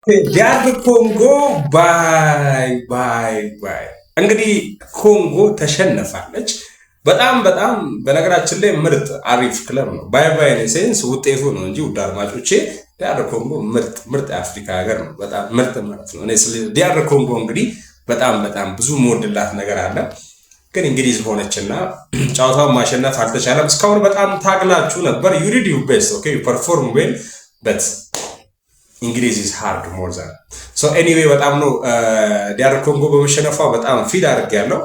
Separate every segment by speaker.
Speaker 1: ዲያር ኮንጎ ባይ እንግዲህ ኮንጎ ተሸነፋለች። በጣም በነገራችን ላይ ምርጥ አሪፍ ክለብ ነው። ባይ ሴንስ ውጤቱ ነው እንጂ ውድ አድማጮቼ ዲያር ኮንጎ ምርጥ የአፍሪካ ሀገር ነው። በጣም ምርጥ ማለት ነው። እኔ ስለ ዲያር ኮንጎ እንግዲህ በጣም ብዙ መወድላት ነገር አለ። ግን እንግሊዝ ሆነችና ጨዋታውን ማሸነፍ አልተቻለም። እስካሁን በጣም ታግላችሁ ነበር። you did your best, okay, you perform well, but እንግሊዝ is hard more than so anyway በጣም ነው ዲያር ኮንጎ በመሸነፏ በጣም ፊል አድርጌያለሁ።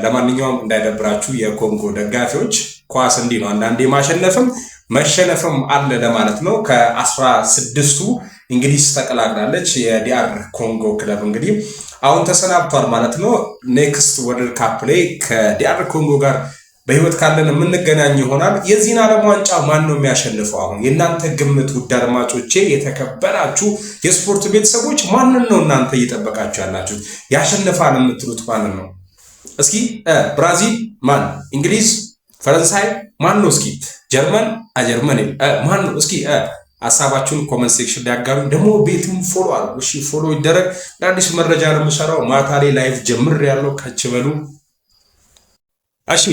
Speaker 1: ለማንኛውም እንዳይደብራችሁ የኮንጎ ደጋፊዎች ኳስ እንዲህ ነው፣ አንዳንዴ ማሸነፍም መሸነፍም አለ ለማለት ነው። ከ16ቱ እንግሊዝ ተቀላቅላለች። የዲያር ኮንጎ ክለብ እንግዲህ አሁን ተሰናብቷል ማለት ነው። ኔክስት ወርልድ ካፕ ላይ ከዲያር ኮንጎ ጋር በህይወት ካለን የምንገናኝ ይሆናል። የዚህን ዓለም ዋንጫ ማን ነው የሚያሸንፈው? አሁን የእናንተ ግምት ውድ አድማጮቼ፣ የተከበራችሁ የስፖርት ቤተሰቦች ማንን ነው እናንተ እየጠበቃችሁ ያላችሁት? ያሸንፋል የምትሉት ማንን ነው? እስኪ ብራዚል ማን? እንግሊዝ፣ ፈረንሳይ ማን ነው? እስኪ ጀርመን ማን ነው? እስኪ ሐሳባችሁን ኮሜንት ሴክሽን ላይ ያጋሩ። ደግሞ ቤቱን ፎሎ አድርጉ። እሺ ፎሎ ይደረግ። አዲስ መረጃ ነው የምሰራው። ማታ ላይ ላይቭ ጀምሬያለሁ። ከች በሉ። እሺ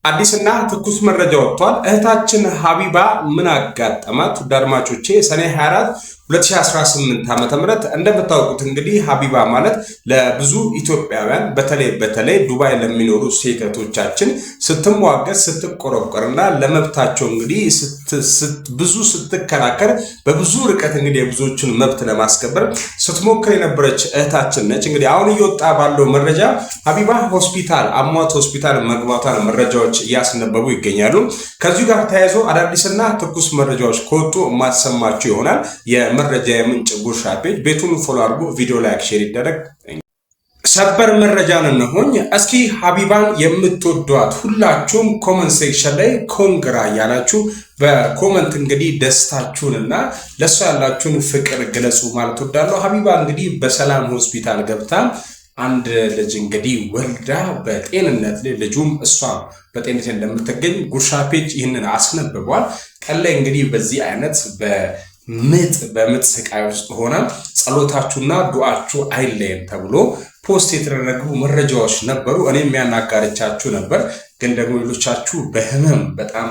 Speaker 1: አዲስና ትኩስ መረጃ ወጥቷል። እህታችን ሀቢባ ምን አጋጠማት? ውድ አድማጮቼ ሰኔ 24 2018 ዓመተ ምህረት እንደምታውቁት እንግዲህ ሀቢባ ማለት ለብዙ ኢትዮጵያውያን በተለይ ዱባይ ለሚኖሩ ሴቶቻችን ስትሟገት ስትቆረቆርና ለመብታቸው እንግዲህ ብዙ ስትከራከር በብዙ ርቀት እንግዲህ የብዙዎችን መብት ለማስከበር ስትሞክር የነበረች እህታችን ነች። እንግዲህ አሁን እየወጣ ባለው መረጃ ሀቢባ ሆስፒታል አሟት ሆስፒታል መግባቷን መረጃዎች እያስነበቡ ይገኛሉ። ከዚሁ ጋር ተያይዞ አዳዲስና ትኩስ መረጃዎች ከወጡ ማሰማችሁ ይሆናል። የመረጃ የምንጭ ጉርሻ ፔጅ ቤቱን ፎሎ አድርጉ። ቪዲዮ ላይክ ሼር ይደረግ። ሰበር መረጃን እንሆኝ። እስኪ ሀቢባን የምትወዷት ሁላችሁም ኮመንት ሴክሽን ላይ ኮንግራ እያላችሁ በኮመንት እንግዲህ ደስታችሁንና ለሷ ያላችሁን ፍቅር ግለጹ ማለት ወዳለሁ። ሀቢባ እንግዲህ በሰላም ሆስፒታል ገብታ አንድ ልጅ እንግዲህ ወልዳ በጤንነት ላይ ልጁም እሷ በጤንነት እንደምትገኝ ጉርሻ ፔጅ ይህንን አስነብቧል። ቀን ላይ እንግዲህ በዚህ አይነት በምጥ ስቃይ ውስጥ ሆነ ጸሎታችሁና ዱዓችሁ አይለየን ተብሎ ፖስት የተደረጉ መረጃዎች ነበሩ። እኔም ያናጋርቻችሁ ነበር። ግን ደግሞ ሌሎቻችሁ በህመም በጣም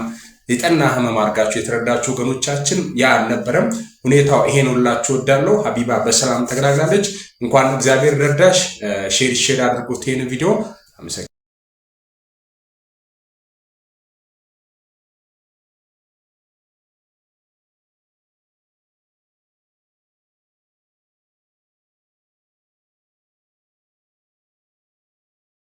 Speaker 1: የጠና ህመም አድርጋችሁ የተረዳችሁ ወገኖቻችን ያ አልነበረም። ሁኔታው ይሄን ሁላችሁ ወዳለው ሀቢባ በሰላም ተገላግላለች። እንኳን እግዚአብሔር ረዳሽ። ሼር አድርጉት ይሄን ቪዲዮ። አመሰግናለሁ።